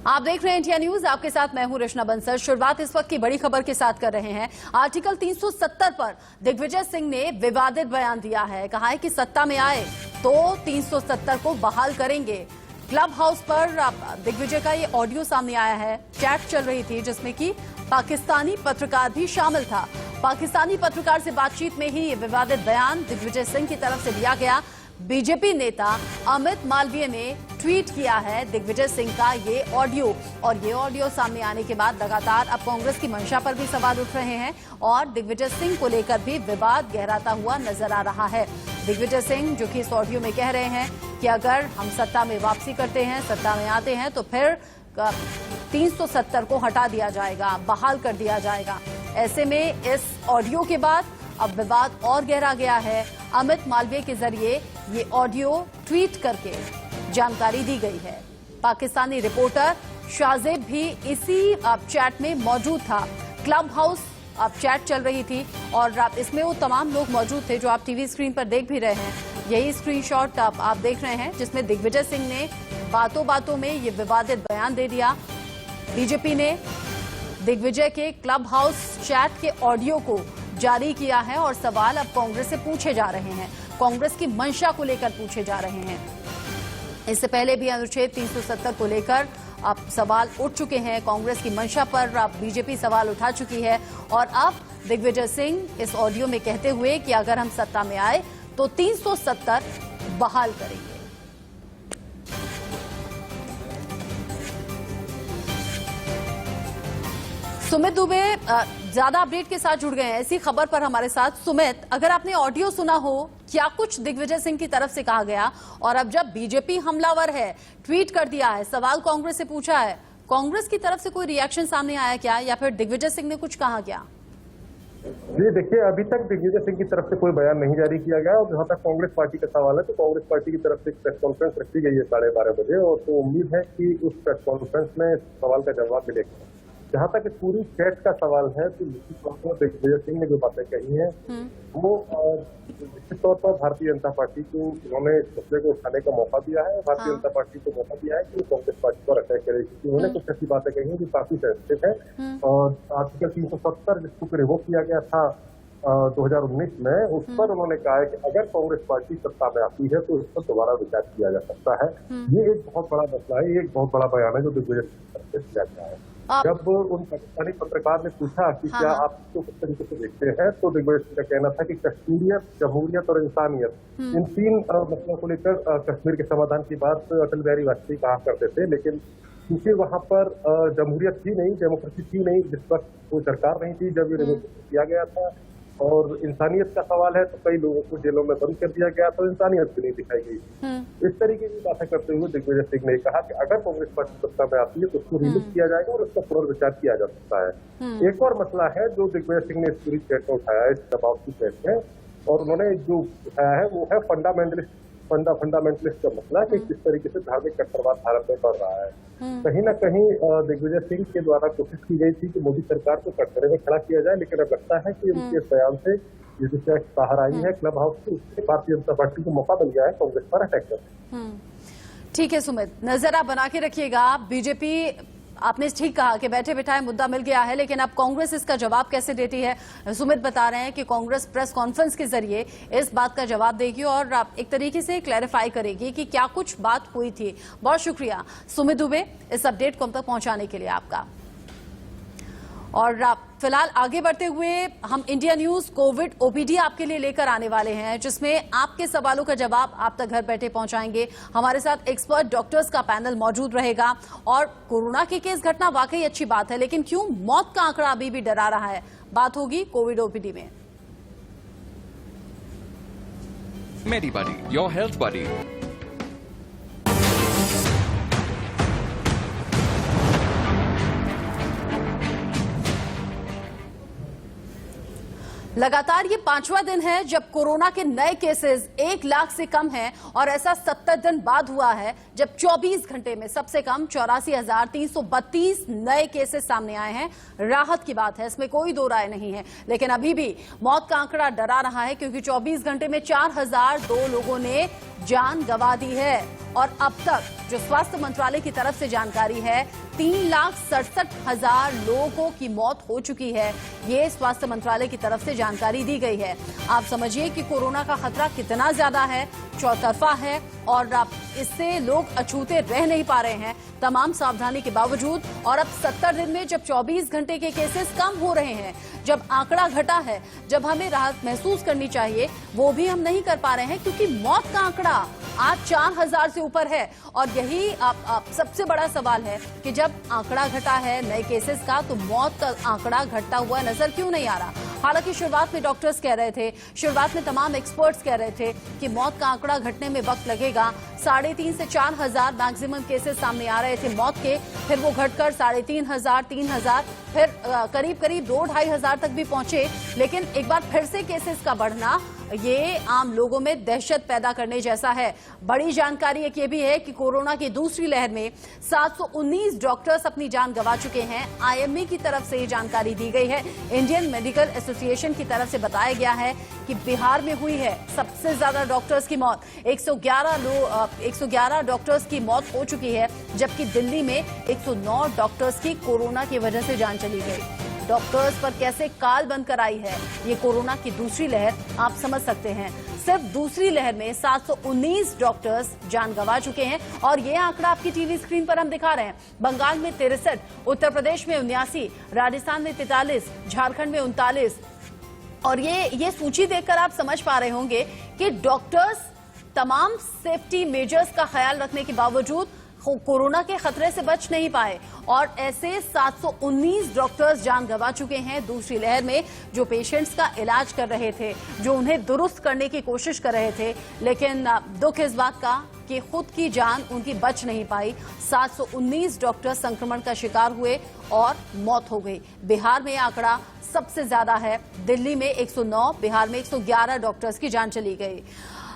आप देख रहे हैं इंडिया न्यूज। आपके साथ मैं हूं रचना बंसल। शुरुआत इस वक्त की बड़ी खबर के साथ कर रहे हैं। आर्टिकल 370 पर दिग्विजय सिंह ने विवादित बयान दिया है। कहा है कि सत्ता में आए तो 370 को बहाल करेंगे। क्लब हाउस पर दिग्विजय का ये ऑडियो सामने आया है। चैट चल रही थी जिसमें कि पाकिस्तानी पत्रकार भी शामिल था। पाकिस्तानी पत्रकार से बातचीत में ही ये विवादित बयान दिग्विजय सिंह की तरफ से दिया गया। बीजेपी नेता अमित मालवीय ने ट्वीट किया है दिग्विजय सिंह का ये ऑडियो, और ये ऑडियो सामने आने के बाद लगातार अब कांग्रेस की मंशा पर भी सवाल उठ रहे हैं और दिग्विजय सिंह को लेकर भी विवाद गहराता हुआ नजर आ रहा है। दिग्विजय सिंह जो कि इस ऑडियो में कह रहे हैं कि अगर हम सत्ता में वापसी करते हैं, सत्ता में आते हैं तो फिर 370 को हटा दिया जाएगा, बहाल कर दिया जाएगा। ऐसे में इस ऑडियो के बाद अब विवाद और गहरा गया है। अमित मालवीय के जरिए ये ऑडियो ट्वीट करके जानकारी दी गई है। पाकिस्तानी रिपोर्टर शाहजेब भी इसी चैट में मौजूद था। क्लब हाउस चैट चल रही थी और इसमें वो तमाम लोग मौजूद थे जो आप टीवी स्क्रीन पर देख भी रहे हैं। यही स्क्रीनशॉट आप देख रहे हैं जिसमें दिग्विजय सिंह ने बातों बातों में ये विवादित बयान दे दिया। बीजेपी ने दिग्विजय के क्लब हाउस चैट के ऑडियो को जारी किया है और सवाल अब कांग्रेस से पूछे जा रहे हैं। कांग्रेस की मंशा को लेकर पूछे जा रहे हैं। इससे पहले भी अनुच्छेद 370 को लेकर अब सवाल उठ चुके हैं। कांग्रेस की मंशा पर अब बीजेपी सवाल उठा चुकी है और अब दिग्विजय सिंह इस ऑडियो में कहते हुए कि अगर हम सत्ता में आए तो 370 बहाल करेंगे। सुमित दुबे ज्यादा अपडेट के साथ जुड़ गए हैं इसी खबर पर हमारे साथ। सुमित, अगर आपने ऑडियो सुना हो, क्या कुछ दिग्विजय सिंह की तरफ से कहा गया? और अब जब बीजेपी हमलावर है, ट्वीट कर दिया है, सवाल कांग्रेस से पूछा है, कांग्रेस की तरफ से कोई रिएक्शन सामने आया क्या, या फिर दिग्विजय सिंह ने कुछ कहा क्या? जी देखिए, अभी तक दिग्विजय सिंह की तरफ से कोई बयान नहीं जारी किया गया और जहां तक कांग्रेस पार्टी का सवाल है तो कांग्रेस पार्टी की तरफ से एक प्रेस कॉन्फ्रेंस रखी गई है 12:30 बजे, और तो उम्मीद है कि उस प्रेस कॉन्फ्रेंस में सवाल का जवाब मिलेगा। जहां तक इस पूरी चैट का सवाल है तो निश्चित तौर पर दिग्विजय सिंह ने जो बातें कही हैं वो निश्चित तौर पर भारतीय जनता पार्टी को उन्होंने इस मसले को उठाने का मौका दिया है। भारतीय जनता पार्टी को मौका दिया है कि वो कांग्रेस पार्टी पर अटैक करे, क्योंकि उन्होंने कुछ ऐसी बातें कही हैं जो काफी सेंसिटिव है। और आर्टिकल 370 जिसको रिवोक किया गया था 2019 में, उस पर उन्होंने कहा है कि अगर कांग्रेस पार्टी सत्ता में आती है तो इस पर दोबारा विचार किया जा सकता है। ये एक बहुत बड़ा मसला है, ये एक बहुत बड़ा बयान है जो दिग्विजय सिंह की तरफ से किया गया है। जब उन पाकिस्तानी पत्रकार ने पूछा कि क्या आप इसको किस तरीके से देखते हैं, तो दिग्विजय सिंह का कहना था कि कश्मीरियत, जमहूरियत और इंसानियत, इन तीन मसलों को लेकर कश्मीर के समाधान की बात अटल बिहारी वाजपेयी कहा करते थे, लेकिन क्योंकि वहां पर जमहूरियत थी नहीं, डेमोक्रेसी थी नहीं, जिस वक्त कोई सरकार नहीं थी जब ये रेवोल्यूशन किया गया था, और इंसानियत का सवाल है तो कई लोगों को जेलों में बंद कर दिया गया, तो इंसानियत भी नहीं दिखाई गई। इस तरीके की बातें करते हुए दिग्विजय सिंह ने कहा कि अगर कांग्रेस पार्टी सत्ता में आती है तो उसको रिलीज किया जाएगा और उसका पुनर्विचार किया जा सकता है। एक और मसला है जो दिग्विजय सिंह ने इस पूरी चैट में उठाया है, इस दबाव की चैट में, और उन्होंने जो उठाया है वो है फंडामेंटलिस्ट का मसला कि किस तरीके से धार्मिक कट्टरवाद भारत में बढ़ रहा है। कहीं ना कहीं दिग्विजय सिंह के द्वारा कोशिश की गई थी कि मोदी सरकार को कटघरे में खड़ा किया जाए, लेकिन अब लगता है कि उनके बयान से ये जो चैट बाहर आई है क्लब हाउस की, उससे भारतीय जनता पार्टी को मौका मिल गया है कांग्रेस पर अटैक करने। ठीक है सुमित, नजर आप बना के रखिएगा। बीजेपी, आपने ठीक कहा कि बैठे बिठाए मुद्दा मिल गया है, लेकिन अब कांग्रेस इसका जवाब कैसे देती है? सुमित बता रहे हैं कि कांग्रेस प्रेस कॉन्फ्रेंस के जरिए इस बात का जवाब देगी और एक तरीके से क्लैरिफाई करेगी कि क्या कुछ बात हुई थी। बहुत शुक्रिया सुमित दुबे इस अपडेट को हम तक पहुंचाने के लिए आपका। और फिलहाल आगे बढ़ते हुए हम इंडिया न्यूज कोविड ओपीडी आपके लिए लेकर आने वाले हैं, जिसमें आपके सवालों का जवाब आप तक घर बैठे पहुंचाएंगे। हमारे साथ एक्सपर्ट डॉक्टर्स का पैनल मौजूद रहेगा। और कोरोना के केस घटना वाकई अच्छी बात है, लेकिन क्यों मौत का आंकड़ा अभी भी डरा रहा है? बात होगी कोविड ओपीडी में। मेडी बडी, योर हेल्थ बडी। लगातार ये 5वां दिन है जब कोरोना के नए केसेस 1 लाख से कम हैं, और ऐसा 70 दिन बाद हुआ है जब 24 घंटे में सबसे कम 84,332 नए केसेस सामने आए हैं। राहत की बात है, इसमें कोई दो राय नहीं है, लेकिन अभी भी मौत का आंकड़ा डरा रहा है, क्योंकि 24 घंटे में 4,002 लोगों ने जान गंवा दी है। और अब तक जो स्वास्थ्य मंत्रालय की तरफ से जानकारी है, 3,67,000 लोगों की मौत हो चुकी है। ये स्वास्थ्य मंत्रालय की तरफ से जानकारी दी गई है। आप समझिए कि कोरोना का खतरा कितना ज्यादा है, चौतरफा है, और अब इससे लोग अछूते रह नहीं पा रहे हैं तमाम सावधानी के बावजूद। और अब 70 दिन में जब 24 घंटे के केसेस कम हो रहे हैं, जब आंकड़ा घटा है, जब हमें राहत महसूस करनी चाहिए, वो भी हम नहीं कर पा रहे हैं, क्योंकि मौत का आंकड़ा आज 4,000 से ऊपर है। और यही सबसे बड़ा सवाल है कि जब आंकड़ा घटा है नए केसेस का, तो मौत का आंकड़ा घटता हुआ नजर क्यों नहीं आ रहा। हालांकि शुरुआत में डॉक्टर्स कह रहे थे, शुरुआत में तमाम एक्सपर्ट्स कह रहे थे कि मौत का आंकड़ा घटने में वक्त लगेगा। 3,500 से 4,000 मैक्सिमम केसेस सामने आ रहे थे मौत के, फिर वो घटकर 3,500, 3,000, फिर करीब करीब 2,500 तक भी पहुंचे। लेकिन एक बार फिर से केसेस का बढ़ना, ये आम लोगों में दहशत पैदा करने जैसा है। बड़ी जानकारी एक ये भी है कि कोरोना की दूसरी लहर में 719 डॉक्टर्स अपनी जान गंवा चुके हैं। आईएमए की तरफ से ये जानकारी दी गई है। इंडियन मेडिकल एसोसिएशन की तरफ से बताया गया है कि बिहार में हुई है सबसे ज्यादा डॉक्टर्स की मौत। 111 डॉक्टर्स की मौत हो चुकी है, जबकि दिल्ली में 109 डॉक्टर्स की कोरोना की वजह से जान चली गई। डॉक्टर्स पर कैसे काल बंद कर आई है ये कोरोना की दूसरी लहर, आप समझ सकते हैं। सिर्फ दूसरी लहर में 719 डॉक्टर्स जान गंवा चुके हैं, और ये आंकड़ा आपकी टीवी स्क्रीन पर हम दिखा रहे हैं। बंगाल में 63, उत्तर प्रदेश में 79, राजस्थान में 43, झारखंड में 39। और ये सूची देखकर आप समझ पा रहे होंगे कि डॉक्टर्स तमाम सेफ्टी मेजर्स का ख्याल रखने के बावजूद कोरोना के खतरे से बच नहीं पाए। और ऐसे 719 डॉक्टर्स जान गंवा चुके हैं दूसरी लहर में, जो पेशेंट्स का इलाज कर रहे थे, जो उन्हें दुरुस्त करने की कोशिश कर रहे थे। लेकिन दुख इस बात का कि खुद की जान उनकी बच नहीं पाई। 719 डॉक्टर संक्रमण का शिकार हुए और मौत हो गई। बिहार में आंकड़ा सबसे ज्यादा है, दिल्ली में 109, बिहार में 111 डॉक्टर्स की जान चली गई।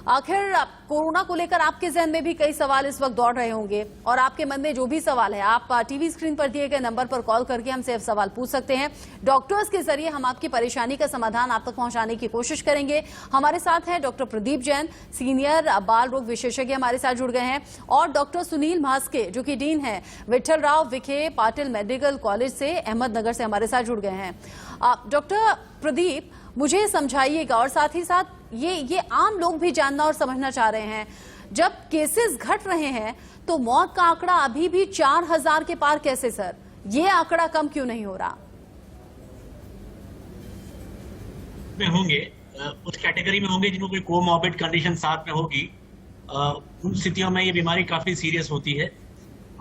आखिर कोरोना को लेकर आपके जहन में भी कई सवाल इस वक्त दौड़ रहे होंगे, और आपके मन में जो भी सवाल है, आप टीवी स्क्रीन पर दिए गए नंबर पर कॉल करके हमसे सवाल पूछ सकते हैं। डॉक्टर्स के जरिए हम आपकी परेशानी का समाधान आप तक पहुंचाने की कोशिश करेंगे। हमारे साथ हैं डॉक्टर प्रदीप जैन, सीनियर बाल रोग विशेषज्ञ हमारे साथ जुड़ गए हैं, और डॉक्टर सुनील म्हास्के, जो कि डीन है विठल राव विखे पाटिल मेडिकल कॉलेज से, अहमदनगर से हमारे साथ जुड़ गए हैं। डॉक्टर प्रदीप, मुझे समझाइएगा, और साथ ही साथ ये आम लोग भी जानना और समझना चाह रहे हैं, जब केसेस घट रहे हैं तो मौत का आंकड़ा अभी भी 4,000 के पार कैसे सर? ये आंकड़ा कम क्यों नहीं हो रहा? में होंगे उस कैटेगरी में होंगे जिनको कोई कोमॉर्बिड कंडीशन साथ में होगी, उन स्थितियों में ये बीमारी काफी सीरियस होती है।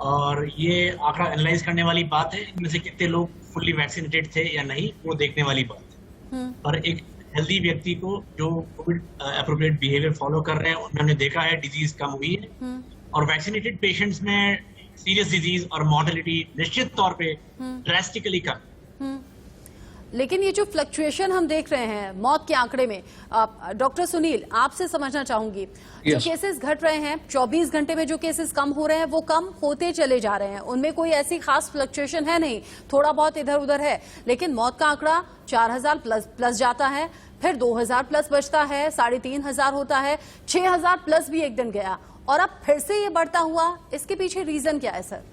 और ये आंकड़ा एनालाइज करने वाली बात है, इनमें से कितने लोग फुल्ली वैक्सीनेटेड थे या नहीं, वो देखने वाली बात है। पर एक हेल्दी व्यक्ति को जो कोविड एप्रोप्रिएट बिहेवियर फॉलो कर रहे हैं, उन्होंने देखा है डिजीज कम हुई है। और वैक्सीनेटेड पेशेंट्स में सीरियस डिजीज और मॉर्टेलिटी निश्चित तौर पे ड्रास्टिकली कम। लेकिन ये जो फ्लक्चुएशन हम देख रहे हैं मौत के आंकड़े में, डॉक्टर सुनील, आपसे समझना चाहूंगी, जो केसेस घट रहे हैं 24 घंटे में, जो केसेस कम हो रहे हैं वो कम होते चले जा रहे हैं, उनमें कोई ऐसी खास फ्लक्चुएशन है नहीं, थोड़ा बहुत इधर उधर है। लेकिन मौत का आंकड़ा 4,000 प्लस जाता है, फिर 2,000 प्लस बचता है, 3,500 होता है, 6,000 प्लस भी एक दिन गया, और अब फिर से ये बढ़ता हुआ। इसके पीछे रीजन क्या है सर?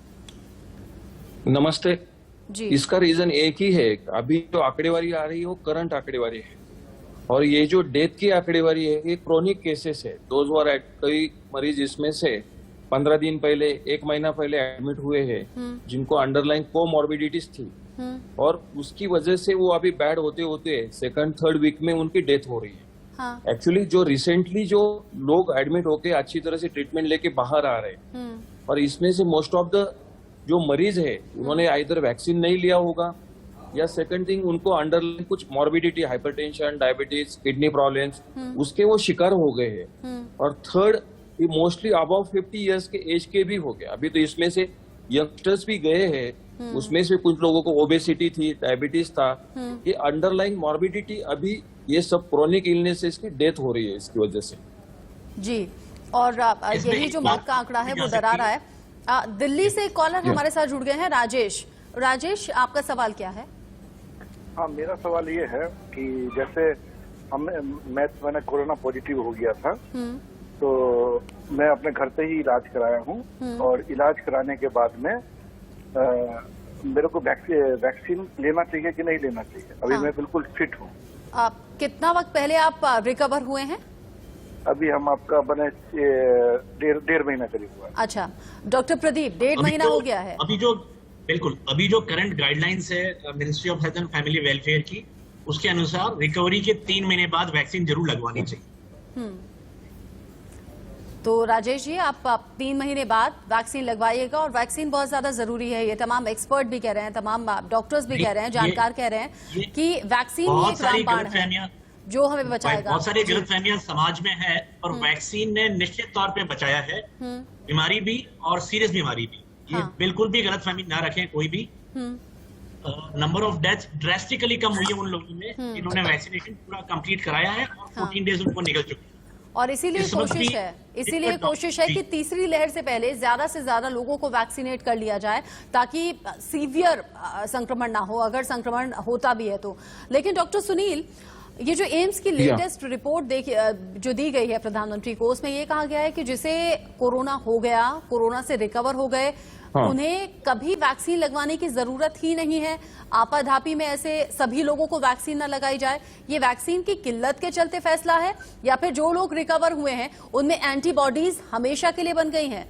नमस्ते जी। इसका रीजन एक ही है, अभी जो आंकड़ेवारी आ रही है वो करंट आंकड़ेवारी है, और ये जो डेथ की आंकड़ेवारी है ये क्रोनिक केसेस है। कई मरीज इसमें से 15 दिन पहले, 1 महीना पहले एडमिट हुए हैं, जिनको अंडरलाइन कोमॉर्बिडिटीज थी, और उसकी वजह से वो अभी बैड होते होते 2nd, 3rd वीक में उनकी डेथ हो रही है। एक्चुअली जो रिसेंटली जो लोग एडमिट होके अच्छी तरह से ट्रीटमेंट लेके बाहर आ रहे हैं, और इसमें से मोस्ट ऑफ द जो मरीज है उन्होंने आइदर वैक्सीन नहीं लिया होगा, या सेकंड थिंग उनको अंडरलाइन कुछ morbidity, hypertension, diabetes, kidney problems, उसके वो शिकार हो गए हैं। और थर्ड, ये मोस्टली अबव 50 इयर्स के एज के भी हो गए। अभी तो इसमें से यंगस्टर्स भी गए हैं, उसमें से कुछ लोगों को ओबेसिटी थी, डायबिटीज था, ये अंडरलाइन मॉर्बिडिटी, अभी ये सब क्रोनिक इलनेसेस की डेथ हो रही है इसकी वजह से। जी, और यही जो मौत का आंकड़ा है वो डरा रहा है। दिल्ली से एक कॉलर हमारे साथ जुड़ गए हैं, राजेश, आपका सवाल क्या है? हाँ, मेरा सवाल ये है कि जैसे मैंने कोरोना पॉजिटिव हो गया था, तो मैं अपने घर से ही इलाज कराया हूँ और इलाज कराने के बाद में मेरे को वैक्सीन लेना चाहिए कि नहीं लेना चाहिए? अभी हाँ। मैं बिल्कुल फिट हूँ। कितना वक्त पहले आप रिकवर हुए हैं? अभी हम आपका बने डेढ़ महीना करीब हुआ है। अच्छा, डॉक्टर प्रदीप, 1.5 महीना हो गया है। अभी जो करंट गाइडलाइंस है ministry of health and family welfare की, उसके अनुसार रिकवरी के 3 महीने बाद वैक्सीन जरूर लगवानी चाहिए। तो राजेश जी, आप 3 महीने बाद वैक्सीन लगवाइएगा, और वैक्सीन बहुत ज्यादा जरूरी है। ये तमाम एक्सपर्ट भी कह रहे हैं, तमाम डॉक्टर्स भी कह रहे हैं, जानकार कह रहे हैं कि वैक्सीन ही एक रामबाण है जो हमें बचाएगा। बहुत सारी गलतफहमियां समाज में है, और वैक्सीन ने निश्चित तौर पे बचाया है, बीमारी भी और सीरियस बीमारी भी। ये हाँ। बिल्कुल भी गलतफहमी ना रखें कोई भी। नंबर ऑफ डेथ ड्रेस्टिकली कम हुई है उन लोगों में जिन्होंने वैक्सीनेशन पूरा कंप्लीट कराया है, और 14 डेज उनको निकल चुके हैं। और इसीलिए कोशिश है कि तीसरी लहर से पहले ज्यादा से ज्यादा लोगों को वैक्सीनेट कर लिया जाए, ताकि सीवियर संक्रमण ना हो, अगर संक्रमण होता भी है तो। लेकिन डॉक्टर सुनील, ये जो एम्स की लेटेस्ट रिपोर्ट जो दी गई है प्रधानमंत्री को, उसमें ये कहा गया है कि जिसे कोरोना हो गया, कोरोना से रिकवर हो गए, हाँ। उन्हें कभी वैक्सीन लगवाने की जरूरत ही नहीं है। आपाधापी में ऐसे सभी लोगों को वैक्सीन न लगाई जाए। ये वैक्सीन की किल्लत के चलते फैसला है, या फिर जो लोग रिकवर हुए हैं उनमें एंटीबॉडीज हमेशा के लिए बन गई हैं?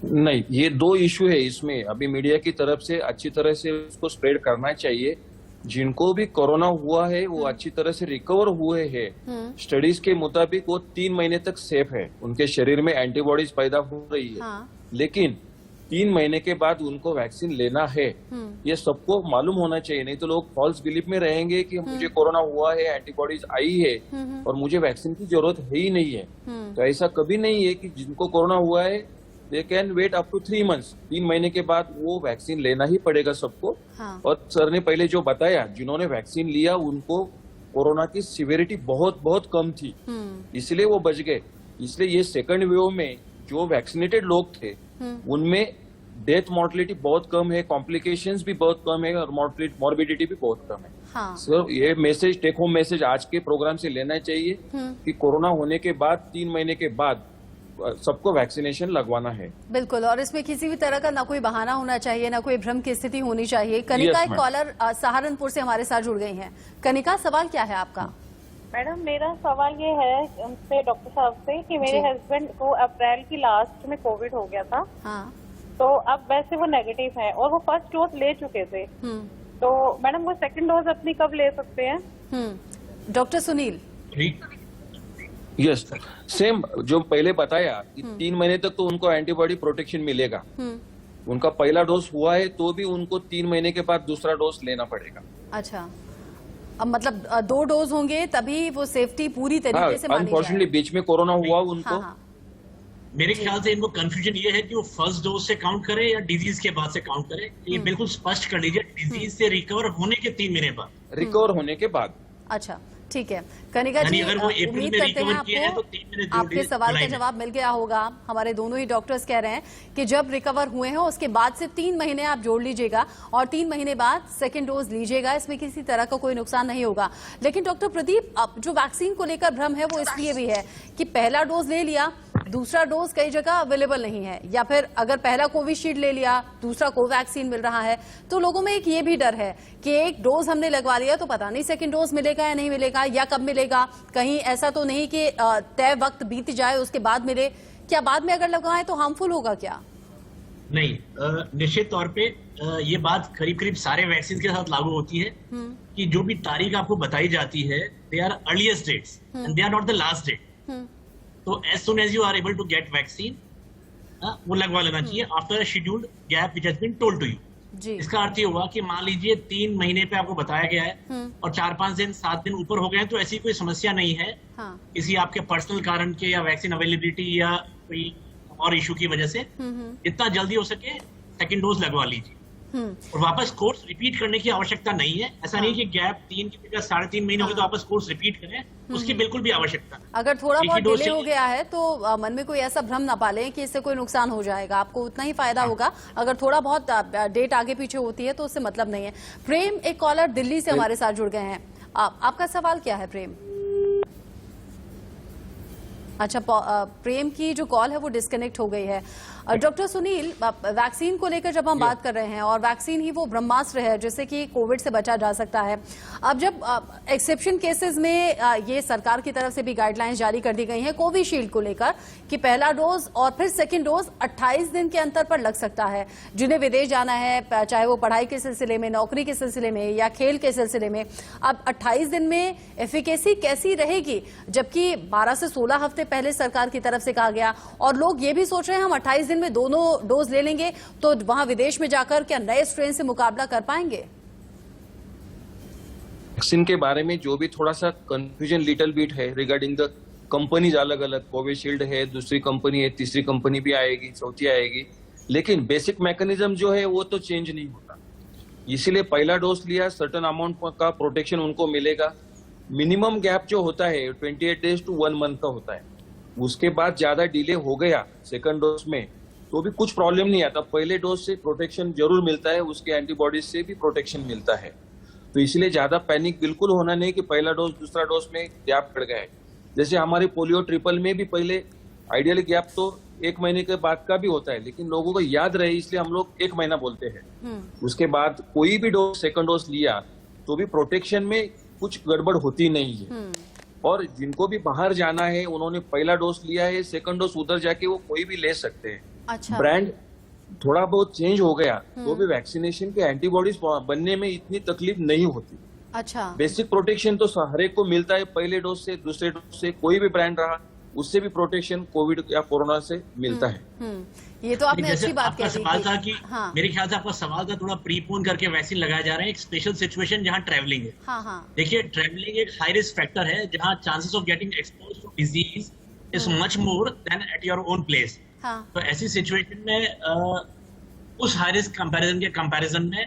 नहीं, ये 2 इशू है इसमें। अभी मीडिया की तरफ से अच्छी तरह से उसको स्प्रेड करना चाहिए। जिनको भी कोरोना हुआ है वो अच्छी तरह से रिकवर हुए हैं। स्टडीज के मुताबिक वो 3 महीने तक सेफ है, उनके शरीर में एंटीबॉडीज पैदा हो रही है। हाँ। लेकिन 3 महीने के बाद उनको वैक्सीन लेना है, ये सबको मालूम होना चाहिए। नहीं तो लोग फॉल्स बिलीफ में रहेंगे कि मुझे कोरोना हुआ है, एंटीबॉडीज आई है और मुझे वैक्सीन की जरूरत है ही नहीं है। तो ऐसा कभी नहीं है कि जिनको कोरोना हुआ है they can wait up to 3 months. 3 महीने के बाद वो वैक्सीन लेना ही पड़ेगा सबको। हाँ। और सर ने पहले जो बताया, जिन्होंने वैक्सीन लिया उनको कोरोना की सिवियरिटी बहुत बहुत कम थी, इसलिए वो बच गए। इसलिए ये सेकंड वेव में जो वैक्सीनेटेड लोग थे उनमें डेथ मॉर्टलिटी बहुत कम है, कॉम्प्लिकेशंस भी बहुत कम है, और मॉर्बिडिटी भी बहुत कम है। हाँ। सर ये मैसेज, टेक होम मैसेज आज के प्रोग्राम से लेना चाहिए कि कोरोना होने के बाद 3 महीने के बाद सबको वैक्सीनेशन लगवाना है। बिल्कुल, और इसमें किसी भी तरह का ना कोई बहाना होना चाहिए, ना कोई भ्रम की स्थिति होनी चाहिए। कनिका, एक कॉलर सहारनपुर से हमारे साथ जुड़ गई हैं। कनिका, सवाल क्या है आपका? मैडम, मेरा सवाल ये है उनसे, डॉक्टर साहब से, कि मेरे हस्बैंड को अप्रैल की लास्ट में कोविड हो गया था। हाँ। तो अब वैसे वो नेगेटिव है और वो फर्स्ट डोज ले चुके थे, तो मैडम वो सेकंड डोज अपनी कब ले सकते हैं? डॉक्टर सुनील। यस, सेम जो पहले बताया कि 3 महीने तक तो उनको एंटीबॉडी प्रोटेक्शन मिलेगा। उनका पहला डोज हुआ है तो भी उनको 3 महीने के बाद दूसरा डोज लेना पड़ेगा। अच्छा, अब मतलब 2 डोज होंगे तभी वो सेफ्टी पूरी तरीके से मानी जाए। अनफॉर्चुनेटली बीच में कोरोना हुआ उनको। हाँ। मेरे ख्याल से इनको कंफ्यूजन ये है कि वो फर्स्ट डोज से काउंट करे या डिजीज के बाद से काउंट करे। ये बिल्कुल स्पष्ट कर लीजिए, डिजीज से रिकवर होने के 3 महीने बाद। रिकवर होने के बाद। अच्छा, ठीक है। कनिका जी, उम्मीद करते हैं आपके सवाल का जवाब मिल गया होगा। हमारे दोनों ही डॉक्टर्स कह रहे हैं कि जब रिकवर हुए हैं उसके बाद से 3 महीने आप जोड़ लीजिएगा, और 3 महीने बाद सेकंड डोज लीजिएगा, इसमें किसी तरह का कोई नुकसान नहीं होगा। लेकिन डॉक्टर प्रदीप, अब जो वैक्सीन को लेकर भ्रम है वो इसलिए भी है कि पहला डोज ले लिया, दूसरा डोज कई जगह अवेलेबल नहीं है, या फिर अगर पहला कोविशील्ड ले लिया, दूसरा कोवैक्सीन मिल रहा है, तो लोगों में एक ये भी डर है कि एक डोज हमने लगवा लिया तो पता नहीं सेकंड डोज मिलेगा या नहीं मिलेगा, या कब मिलेगा। कहीं ऐसा तो नहीं कि तय वक्त बीत जाए उसके बाद मिले। क्या बाद में अगर लगवाएं तो हार्मफुल होगा क्या? नहीं, निश्चित तौर पे ये बात करीब करीब सारे वैक्सीन के साथ लागू होती है कि जो भी तारीख आपको बताई जाती है, they are earliest dates and they are not the last date. तो as soon as you are able to get vaccine, वो लगवा लेना चाहिए after scheduled gap which has been told to you. इसका अर्थ ये हुआ कि मान लीजिए 3 महीने पे आपको बताया गया है और 4-5 दिन 7 दिन ऊपर हो गए हैं, तो ऐसी कोई समस्या नहीं है। हाँ। किसी आपके पर्सनल कारण के या वैक्सीन अवेलेबिलिटी या कोई और इशू की वजह से जितना जल्दी हो सके सेकंड डोज लगवा लीजिए, और वापस कोर्स रिपीट करने की आवश्यकता नहीं है। ऐसा नहीं कि गैप 3 की जगह 3.5 महीने हो गए तो वापस कोर्स रिपीट करें, उसकी बिल्कुल भी आवश्यकता नहीं। अगर थोड़ा बहुत डिले हो गया है तो मन में कोई ऐसा भ्रम ना पालें कि इससे कोई नुकसान हो जाएगा, आपको उतना ही फायदा होगा। अगर थोड़ा बहुत डेट आगे पीछे होती है तो उससे मतलब नहीं है। प्रेम, एक कॉलर दिल्ली से हमारे साथ जुड़ गए हैं। आपका सवाल क्या है प्रेम? अच्छा, प्रेम की जो कॉल है वो डिस्कनेक्ट हो गई है। डॉक्टर सुनील, वैक्सीन को लेकर जब हम बात कर रहे हैं, और वैक्सीन ही वो ब्रह्मास्त्र है जिससे कि कोविड से बचा जा सकता है। अब जब एक्सेप्शन केसेस में ये सरकार की तरफ से भी गाइडलाइंस जारी कर दी गई हैं कोविशील्ड को लेकर कि पहला डोज और फिर सेकेंड डोज 28 दिन के अंतर पर लग सकता है। जिन्हें विदेश जाना है, चाहे वो पढ़ाई के सिलसिले में, नौकरी के सिलसिले में या खेल के सिलसिले में, अब 28 दिन में एफिकेसी कैसी रहेगी, जबकि 12 से 16 हफ्ते पहले सरकार की तरफ से कहा गया, और लोग ये भी सोच रहे हैं हम 28 दिन में दोनों डोज ले लेंगे तो वहां विदेश में जाकर क्या नए स्ट्रेन से मुकाबला कर पाएंगे? वैक्सीन के बारे में जो भी थोड़ा सा कंफ्यूजन लिटिल बिट है रिगार्डिंग द कंपनीज, अलग अलग कोविशील्ड है, दूसरी कंपनी है, तीसरी कंपनी भी आएगी, चौथी आएगी, लेकिन बेसिक मैकेनिज्म जो है वो तो चेंज नहीं होता। इसीलिए पहला डोज लिया, सर्टेन अमाउंट का प्रोटेक्शन उनको मिलेगा। मिनिमम गैप जो होता है 28 डेज टू 1 मंथ का होता है। उसके बाद ज्यादा डिले हो गया सेकंड डोज में तो भी कुछ प्रॉब्लम नहीं आता। पहले डोज से प्रोटेक्शन जरूर मिलता है, उसके एंटीबॉडीज से भी प्रोटेक्शन मिलता है। तो इसलिए ज्यादा पैनिक बिल्कुल होना नहीं कि पहला डोज दूसरा डोज में गैप पड़ गया है। जैसे हमारे पोलियो ट्रिपल में भी पहले आइडियल गैप तो 1 महीने के बाद का भी होता है, लेकिन लोगों को याद रहे इसलिए हम लोग 1 महीना बोलते हैं। उसके बाद कोई भी डोज सेकंड डोज लिया तो भी प्रोटेक्शन में कुछ गड़बड़ होती नहीं है। और जिनको भी बाहर जाना है उन्होंने पहला डोज लिया है, सेकंड डोज उधर जाके वो कोई भी ले सकते हैं। अच्छा। ब्रांड थोड़ा बहुत चेंज हो गया तो भी वैक्सीनेशन के एंटीबॉडीज बनने में इतनी तकलीफ नहीं होती। अच्छा। बेसिक प्रोटेक्शन तो हर एक को मिलता है, पहले डोज से, दूसरे डोज से, कोई भी ब्रांड रहा उससे भी प्रोटेक्शन कोविड या कोरोना से मिलता है। ये तो आपने अच्छी बात कही। सवाल था कि हाँ। मेरे ख्याल से आपका सवाल था थोड़ा प्रीपोन करके वैक्सीन लगाए जा रहे हैं एक स्पेशल सिचुएशन जहां ट्रैवलिंग है। हाँ हाँ। देखिए, ट्रैवलिंग एक हाई रिस्क फैक्टर है जहां chances of getting expose to disease is much more than at your own place. हाँ। तो ऐसी सिचुएशन में उस हाई रिस्क कंपैरिजन में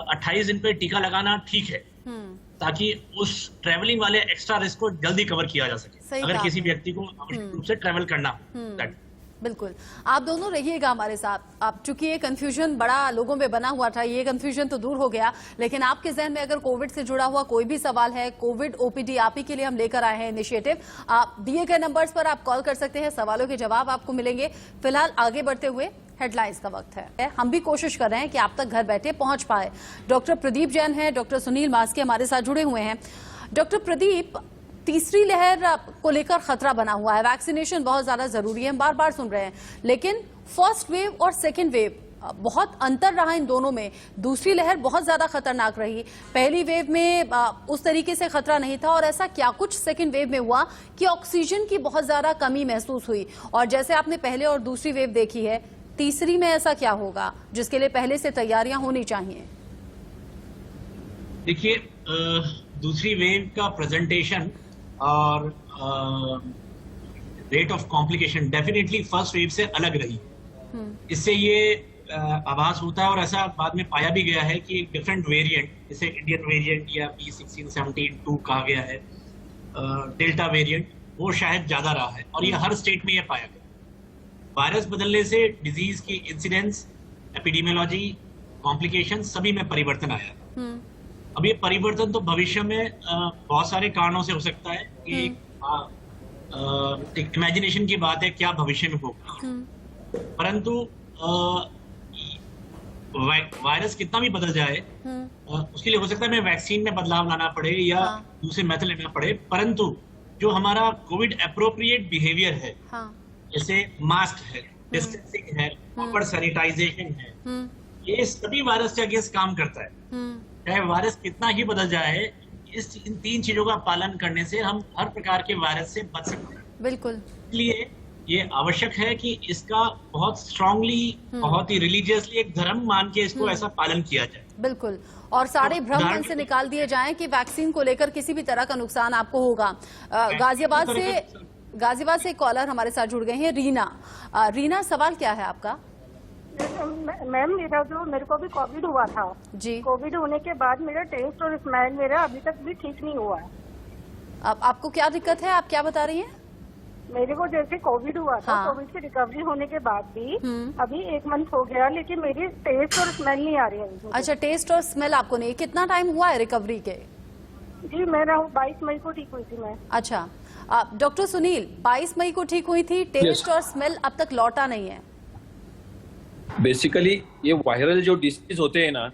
28 दिन पे टीका लगाना ठीक है, ताकि उस ट्रैवलिंग वाले एक्स्ट्रा रिस्क को जल्दी कवर किया जा सके अगर किसी व्यक्ति को आवश्यक रूप से ट्रैवल करना हो। बिल्कुल, आप दोनों रहिएगा हमारे साथ। आप चूंकि ये कंफ्यूजन बड़ा लोगों में बना हुआ था, ये कंफ्यूजन तो दूर हो गया, लेकिन आपके जहन में अगर कोविड से जुड़ा हुआ कोई भी सवाल है, कोविड ओपीडी आप ही के लिए हम लेकर आए हैं इनिशिएटिव। आप दिए गए नंबर्स पर आप कॉल कर सकते हैं, सवालों के जवाब आपको मिलेंगे। फिलहाल आगे बढ़ते हुए हेडलाइंस का वक्त है। हम भी कोशिश कर रहे हैं कि आप तक घर बैठे पहुंच पाए। डॉक्टर प्रदीप जैन हैं, डॉक्टर सुनील मास्के हमारे साथ जुड़े हुए हैं। डॉक्टर प्रदीप, तीसरी लहर को लेकर खतरा बना हुआ है, वैक्सीनेशन बहुत ज्यादा जरूरी है, हम बार बार सुन रहे हैं, लेकिन फर्स्ट वेव और सेकेंड वेव बहुत अंतर रहा इन दोनों में। दूसरी लहर बहुत ज्यादा खतरनाक रही, पहली वेव में उस तरीके से खतरा नहीं था, और ऐसा क्या कुछ सेकेंड वेव में हुआ कि ऑक्सीजन की बहुत ज्यादा कमी महसूस हुई। और जैसे आपने पहले और दूसरी वेव देखी है, तीसरी में ऐसा क्या होगा जिसके लिए पहले से तैयारियां होनी चाहिए? देखिए, दूसरी वेव का प्रेजेंटेशन और rate of complication definitely first wave से अलग रही। इससे ये आभास होता है और ऐसा बाद में पाया भी गया है कि एक डिफरेंट वेरिएंट, जैसे इंडियन वेरिएंट या B16-17-2 कहा गया है, डेल्टा वेरिएंट, वो शायद ज्यादा रहा है और ये हर स्टेट में ये पाया गया। वायरस बदलने से डिजीज की इंसिडेंस, एपिडेमियोलॉजी, कॉम्प्लिकेशन सभी में परिवर्तन आया है। अब ये परिवर्तन तो भविष्य में बहुत सारे कारणों से हो सकता है कि एक इमेजिनेशन की बात है क्या भविष्य में होगा, परंतु वायरस कितना भी बदल जाए उसके लिए हो सकता है हमें वैक्सीन में बदलाव लाना पड़े या दूसरे मेथड लेना पड़े, परंतु जो हमारा कोविड एप्रोप्रिएट बिहेवियर है, जैसे मास्क है, डिस्टेंसिंग है, प्रॉपर सैनिटाइजेशन है, ये सभी वायरस के अगेंस्ट काम करता है। चाहे वायरस कितना ही बदल जाए, इन 3 चीजों का पालन करने से हम हर प्रकार के वायरस से बच सकते हैं। बिल्कुल, इसलिए ये आवश्यक है कि इसका बहुत स्ट्रांगली, बहुत ही रिलीजियसली एक धर्म मान के इसको ऐसा पालन किया जाए। बिल्कुल, और सारे भ्रम मन से निकाल दिए जाएं कि वैक्सीन को लेकर किसी भी तरह का नुकसान आपको होगा। गाजियाबाद से कॉलर हमारे साथ जुड़ गए हैं, रीना, सवाल क्या है आपका? मैम, मेरे को भी कोविड हुआ था जी। कोविड होने के बाद मेरा टेस्ट और स्मेल मेरा अभी तक भी ठीक नहीं हुआ है। अब आपको क्या दिक्कत है, आप क्या बता रही हैं? मेरे को जैसे कोविड हुआ था, कोविड से रिकवरी होने के बाद भी अभी 1 मंथ हो गया, लेकिन मेरी टेस्ट और स्मेल नहीं आ रही है। अच्छा, टेस्ट और स्मेल आपको नहीं, कितना टाइम हुआ है रिकवरी के? जी मेरा 22 मई को ठीक हुई थी मैं। अच्छा, डॉक्टर सुनील 22 मई को ठीक हुई थी, टेस्ट और स्मेल अब तक लौटा नहीं है। बेसिकली ये वायरल जो डिसीज होते हैं ना,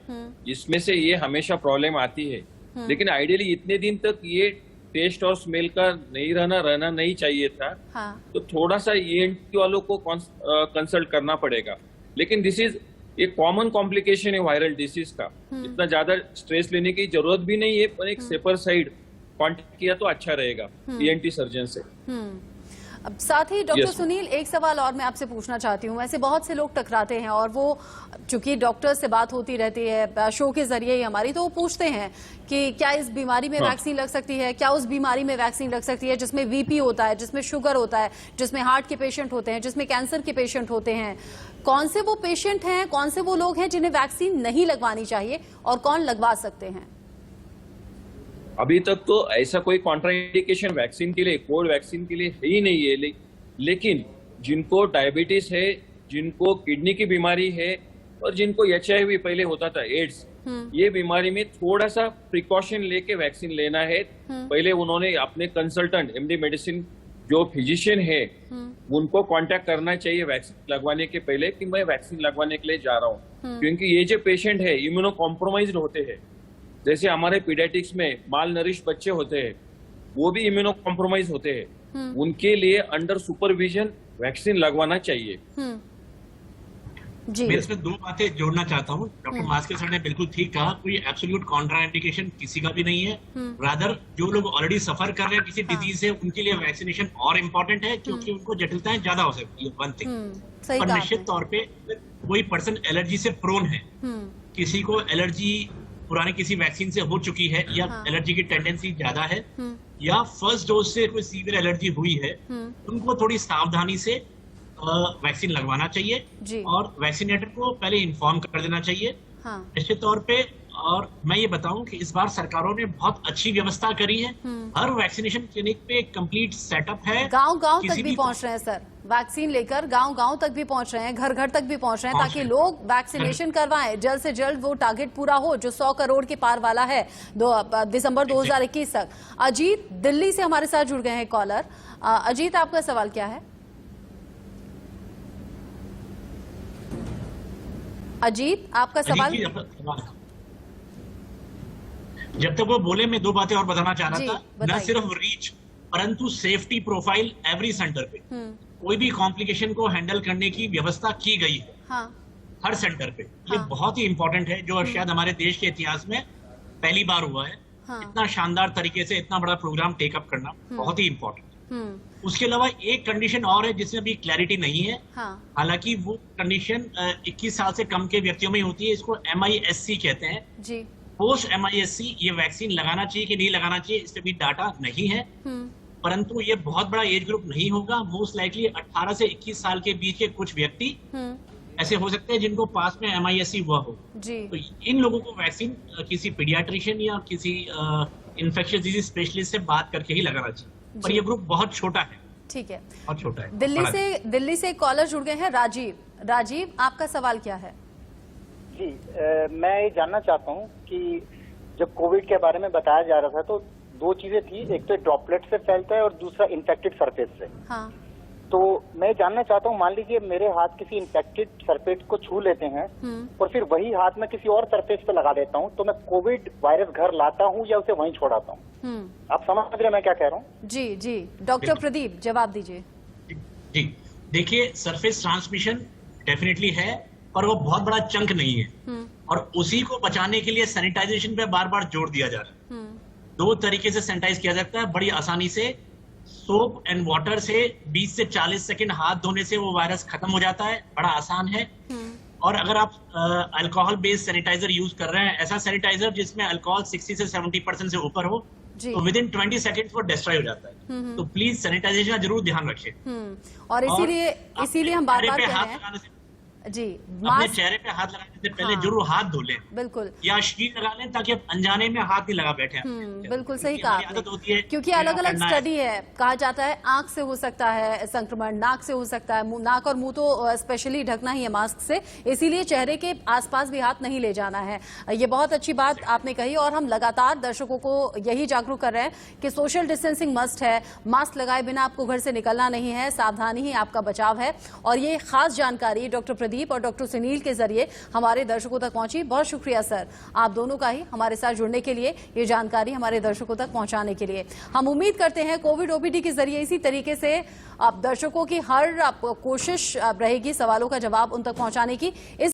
इसमें से ये हमेशा प्रॉब्लम आती है, लेकिन आइडियली इतने दिन तक ये टेस्ट और स्मेल का नहीं रहना नहीं चाहिए था। हाँ। तो थोड़ा सा ENT वालों को कंसल्ट करना पड़ेगा, लेकिन दिस इज एक कॉमन कॉम्प्लिकेशन है वायरल डिसीज का। इतना ज्यादा स्ट्रेस लेने की जरूरत भी नहीं है, पर एक सेपर साइड कांटेक्ट किया तो अच्छा रहेगा ENT सर्जन से। अब साथ ही डॉक्टर Yes. सुनील, एक सवाल और मैं आपसे पूछना चाहती हूँ। ऐसे बहुत से लोग टकराते हैं और वो चूंकि डॉक्टर से बात होती रहती है शो के जरिए ही हमारी, तो वो पूछते हैं कि क्या इस बीमारी में वैक्सीन लग सकती है, क्या उस बीमारी में वैक्सीन लग सकती है जिसमें VP होता है, जिसमें शुगर होता है, जिसमें हार्ट के पेशेंट होते हैं, जिसमें कैंसर के पेशेंट होते हैं। कौन से वो पेशेंट हैं, कौन से वो लोग हैं जिन्हें वैक्सीन नहीं लगवानी चाहिए और कौन लगवा सकते हैं? अभी तक तो ऐसा कोई कॉन्ट्राइंडिकेशन वैक्सीन के लिए, कोविड वैक्सीन के लिए है ही नहीं है, लेकिन जिनको डायबिटीज है, जिनको किडनी की बीमारी है और जिनको HIV पहले होता था, एड्स, ये बीमारी में थोड़ा सा प्रिकॉशन लेके वैक्सीन लेना है। पहले उन्होंने अपने कंसल्टेंट MD मेडिसिन जो फिजिशियन है उनको कांटेक्ट करना चाहिए वैक्सीन लगवाने के पहले कि मैं वैक्सीन लगवाने के लिए जा रहा हूँ, क्योंकि ये जो पेशेंट है इम्यूनो कॉम्प्रोमाइज्ड होते हैं। जैसे हमारे पीडियाट्रिक्स में माल नरिश बच्चे होते हैं, वो भी इम्यूनो कॉम्प्रोमाइज होते हैं, उनके लिए अंडर सुपरविजन वैक्सीन लगवाना चाहिए। जी मैं इसमें दो बातें जोड़ना चाहता हूँ। डॉक्टर मास्के सर ने बिल्कुल ठीक कहा, कोई एब्सोल्यूट कॉन्ट्राइंडिकेशन किसी का भी नहीं है। रादर जो लोग ऑलरेडी सफर कर रहे हैं किसी डिजीज से, उनके लिए वैक्सीनेशन और इम्पोर्टेंट है, क्योंकि उनको जटिलताएं ज्यादा हो सकती है, वन थिंग। सही पर कहा निश्चित तौर पे कोई पर्सन एलर्जी से प्रोन है, किसी को एलर्जी पुराने किसी वैक्सीन से हो चुकी है, या एलर्जी की टेंडेंसी ज्यादा है, या फर्स्ट डोज से कोई सीवियर एलर्जी हुई है, उनको थोड़ी सावधानी से वैक्सीन लगवाना चाहिए और वैक्सीनेटर को पहले इन्फॉर्म कर देना चाहिए निश्चित तौर पे। और मैं ये बताऊं कि इस बार सरकारों ने बहुत अच्छी व्यवस्था करी है। हर वैक्सीनेशन क्लिनिक पे कंप्लीट सेटअप है, गांव-गांव तक भी पहुंच रहे हैं सर, वैक्सीन लेकर गांव-गांव तक भी पहुंच रहे हैं, घर-घर तक भी पहुंच रहे हैं, ताकि लोग वैक्सीनेशन करवाएं, जल्द से जल्द वो टारगेट पूरा हो जो 100 करोड़ के पार वाला है दिसंबर 2021 तक। अजीत दिल्ली से हमारे साथ जुड़ गए हैं कॉलर। अजीत, आपका सवाल क्या है? अजीत, आपका सवाल। जब तक वो बोले, मैं दो बातें और बताना चाह रहा था। न सिर्फ रीच, परंतु सेफ्टी प्रोफाइल एवरी सेंटर पे कोई भी कॉम्प्लिकेशन को हैंडल करने की व्यवस्था की गई है। हर सेंटर पे ये बहुत ही इंपॉर्टेंट है, जो शायद हमारे देश के इतिहास में पहली बार हुआ है। इतना शानदार तरीके से इतना बड़ा प्रोग्राम टेकअप करना बहुत ही इंपॉर्टेंट। उसके अलावा एक कंडीशन और है जिसमें अभी क्लैरिटी नहीं है, हालांकि वो कंडीशन 21 साल से कम के व्यक्तियों में होती है। इसको MISC कहते हैं जी। पोस्ट MISC ये वैक्सीन लगाना चाहिए कि नहीं लगाना चाहिए, इस पे भी डाटा नहीं है, परंतु ये बहुत बड़ा एज ग्रुप नहीं होगा। मोस्ट लाइकली 18 से 21 साल के बीच के कुछ व्यक्ति ऐसे हो सकते हैं जिनको पास में MISC हुआ हो जी। तो इन लोगों को वैक्सीन किसी पीडियाट्रिशियन या किसी इन्फेक्शियस डिजीज स्पेशलिस्ट से बात करके ही लगाना चाहिए, पर ये ग्रुप बहुत छोटा है। ठीक है, बहुत छोटा है। दिल्ली से कॉलर जुड़ गए हैं राजीव, आपका सवाल क्या है? जी मैं ये जानना चाहता हूँ कि जब कोविड के बारे में बताया जा रहा था तो दो चीजें थी, एक तो ड्रॉपलेट से फैलता है और दूसरा इन्फेक्टेड सरफेस से। तो मैं जानना चाहता हूँ, मान लीजिए मेरे हाथ किसी इन्फेक्टेड सरफेस को छू लेते हैं और फिर वही हाथ में किसी और सरफेस पे लगा देता हूँ, तो मैं कोविड वायरस घर लाता हूँ या उसे वहीं छोड़ाता हूँ? आप समझ रहे मैं क्या कह रहा हूँ? जी, डॉक्टर प्रदीप जवाब दीजिए। जी देखिए, सरफेस ट्रांसमिशन डेफिनेटली है, पर वो बहुत बड़ा चंक नहीं है, और उसी को बचाने के लिए सैनिटाइजेशन पे बार बार जोर दिया जा रहा है। दो तरीके से सैनिटाइज किया जाता है बड़ी आसानी से। सोप एंड वाटर से 20 से 40 सेकंड हाथ धोने से वो वायरस खत्म हो जाता है, बड़ा आसान है। और अगर आप अल्कोहल बेस्ड सैनिटाइजर यूज कर रहे हैं, ऐसा सैनिटाइजर जिसमें अल्कोहल 60 से 70% से ऊपर हो, तो विद इन 20 सेकंड्स वो डिस्ट्रॉय हो जाता है। तो प्लीज सैनिटाइजेशन का जरूर ध्यान रखें। और इसीलिए हम बार-बार कह रहे हैं, जी अपने मास्क चेहरे पे हाथ लगाने से पहले हाँ। जरूर हाथ धो लें बिल्कुल या शीट लगा लें, ताकि आप अनजाने में हाथ नहीं लगा बैठे। बिल्कुल सही क्योंकि कहा हमारी आपने। आदत होती है क्योंकि कि अलग अलग करना है। स्टडी है, कहा जाता है आंख से हो सकता है संक्रमण, नाक से हो सकता है, नाक और मुंह तो स्पेशली ढकना ही है मास्क से, इसीलिए चेहरे के आसपास भी हाथ नहीं ले जाना है। ये बहुत अच्छी बात आपने कही और हम लगातार दर्शकों को यही जागरूक कर रहे हैं कि सोशल डिस्टेंसिंग मस्ट है, मास्क लगाए बिना आपको घर से निकलना नहीं है, सावधानी ही आपका बचाव है। और ये खास जानकारी डॉक्टर प्रदीप और डॉक्टर सुनील के जरिए हमारे दर्शकों तक पहुंची। बहुत शुक्रिया सर आप दोनों का ही हमारे साथ जुड़ने के लिए, ये जानकारी हमारे दर्शकों तक पहुंचाने के लिए। हम उम्मीद करते हैं कोविड ओपीडी के जरिए इसी तरीके से आप दर्शकों की हर कोशिश रहेगी सवालों का जवाब उन तक पहुंचाने की। इस